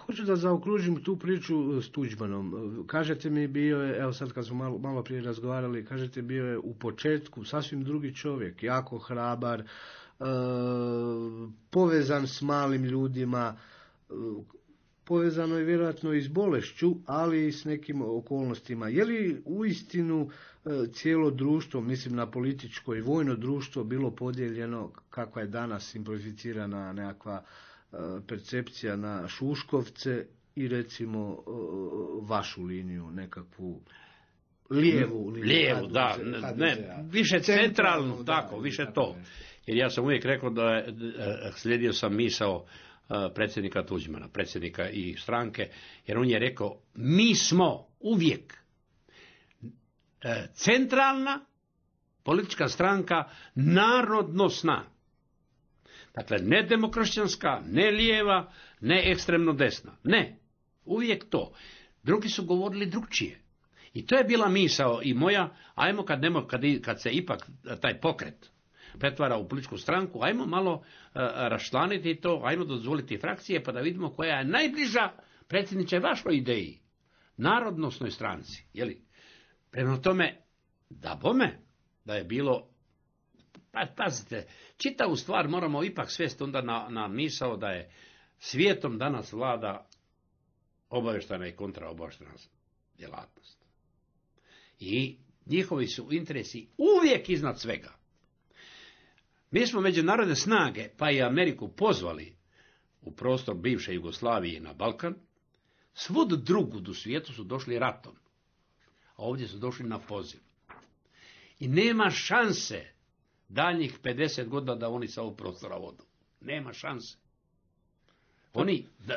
Hoću da zaokružim tu priču s Tuđmanom. Kažete mi bio je, evo sad kad smo malo prije razgovarali, kažete bio je u početku sasvim drugi čovjek, jako hrabar, povezan s malim ljudima, povezano je vjerojatno i s bolešću, ali i s nekim okolnostima. Je li uistinu cijelo društvo, mislim na političko i vojno društvo, bilo podijeljeno kako je danas simplificirana nekakva percepcija na Šuškovce i recimo vašu liniju, nekakvu lijevu liniju? Lijevu, da, ne, više centralnu, tako, više to. Jer ja sam uvijek rekao da slijedio sam misao predsjednika Tuđmana, predsjednika i stranke, jer on je rekao, mi smo uvijek centralna politička stranka narodnosna. Dakle, ne demokršćanska, ne lijeva, ne ekstremno desna. Ne, uvijek to. Drugi su govorili drugčije. I to je bila misao i moja, ajmo kad se ipak taj pokret pretvara u političku stranku, ajmo malo raščlaniti to, ajmo dozvoliti frakcije pa da vidimo koja je najbliža, predsjedniče, vašoj ideji, narodnosnoj stranci. Jeli? Prema tome, da bome, da je bilo, pazite, čitavu stvar moramo ipak svesti onda na misao da je svijetom danas vlada obavještajna i kontraobavještajna djelatnost. I njihovi su interesi uvijek iznad svega. Mi smo međunarodne snage, pa i Ameriku, pozvali u prostor bivše Jugoslavije na Balkan. Svud drugud u svijetu su došli ratom, a ovdje su došli na poziv. I nema šanse daljnjih 50 godina da oni sa ovog prostora vodu. Nema šanse.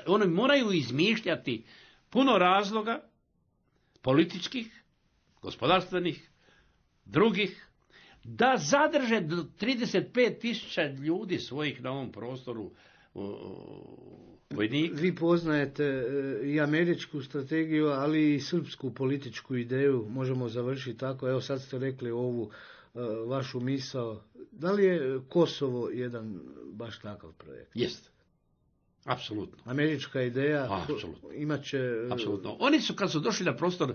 Oni moraju izmišljati puno razloga, političkih, gospodarstvenih, drugih, da zadrže 35.000 ljudi svojih na ovom prostoru vojnika. Vi poznajete i američku strategiju, ali i srpsku političku ideju, možemo završiti tako. Evo sad ste rekli ovu vašu misao. Da li je Kosovo jedan baš takav projekt? Jest. Apsolutno. Američka ideja imat će... Apsolutno. Oni su, kad su došli na prostor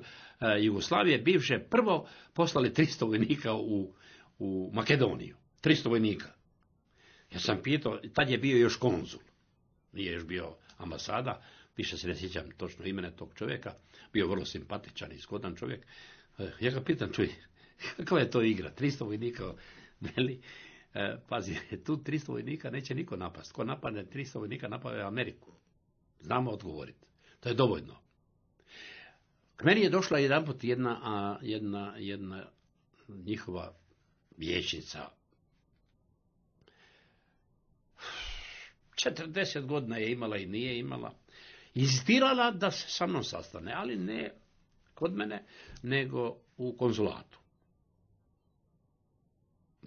Jugoslavije, bivše, prvo poslali 300 vojnika u Makedoniju. 300 vojnika. Ja sam pitao, tad je bio još konzul. Nije još bio ambasada, više se ne sjećam točno imena tog čovjeka. Bio vrlo simpatičan i zgodan čovjek. Ja ga pitam, čuj, kakva je to igra? 300 vojnika, veli... Pazi, tu 300 vojnika neće niko napast. Ko napadne 300 vojnika, napadne Ameriku. Znamo odgovoriti. To je dovoljno. K meni je došla jedanput jedna njihova vijećnica. 40 godina je imala i nije imala. Inzistirala da se sa mnom sastane, ali ne kod mene, nego u konzulatu.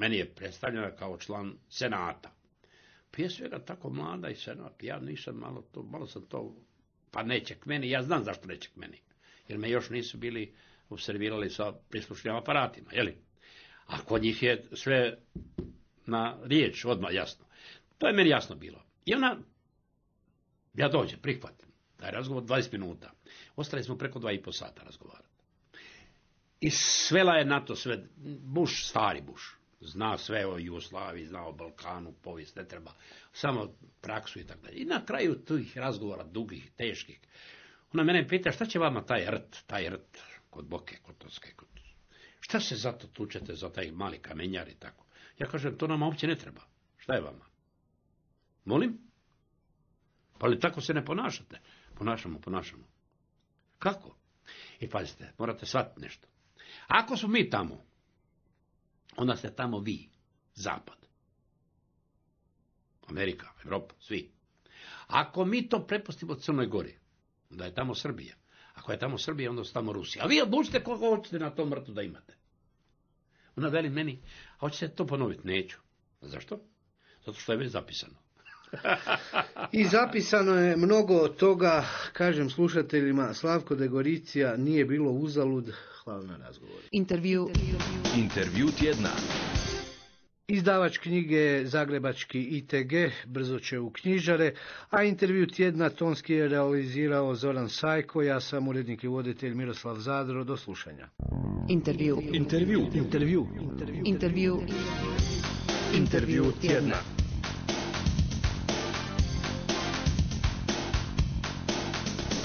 Meni je predstavljena kao član senata. Prije svega tako mlada i senat. Ja nisam malo sam to, pa neće k meni. Ja znam zašto neće k meni. Jer me još nisu bili observirali sa prislušnim aparatima. Jeli? A kod njih je sve na riječ, odmah jasno. To je meni jasno bilo. I ona, ja dođem, prihvatim. Taj razgovor 20 minuta. Ostali smo preko 2,5 sata razgovarati. I svela je na to sve. Bush, stari Bush. Zna sve o Jugoslaviji, zna o Balkanu, povijest ne treba, samo praksu i tako dalje. I na kraju tih razgovora, dugih, teških, ona mene pita, šta će vama taj rt kod Boke, kod Toske, šta se zato tučete za taj mali kamenjar i tako? Ja kažem, to nama uopće ne treba. Šta je vama? Molim? Pa li tako se ne ponašate? Ponašamo. Kako? I pazite, morate shvatiti nešto. Ako smo mi tamo, onda ste tamo vi, Zapad. Amerika, Evropa, svi. Ako mi to prepustimo Crnoj Gori, onda je tamo Srbija. Ako je tamo Srbija, onda su tamo Rusija. A vi odlučite koga hoćete na tom mrtu da imate. Ona veli meni, a hoćete to ponoviti? Neću. Zašto? Zato što je već zapisano. I zapisano je mnogo toga, kažem slušateljima, Slavko Degoricija nije bilo uzalud. Hvala na razgovoru. Intervju tjedna. Izdavač knjige Zagrebački ITG brzo će u knjižare, a intervju tjedna tonski je realizirao Zoran Sajko, ja sam urednik i voditelj Miroslav Zadro, do slušanja. Intervju tjedna.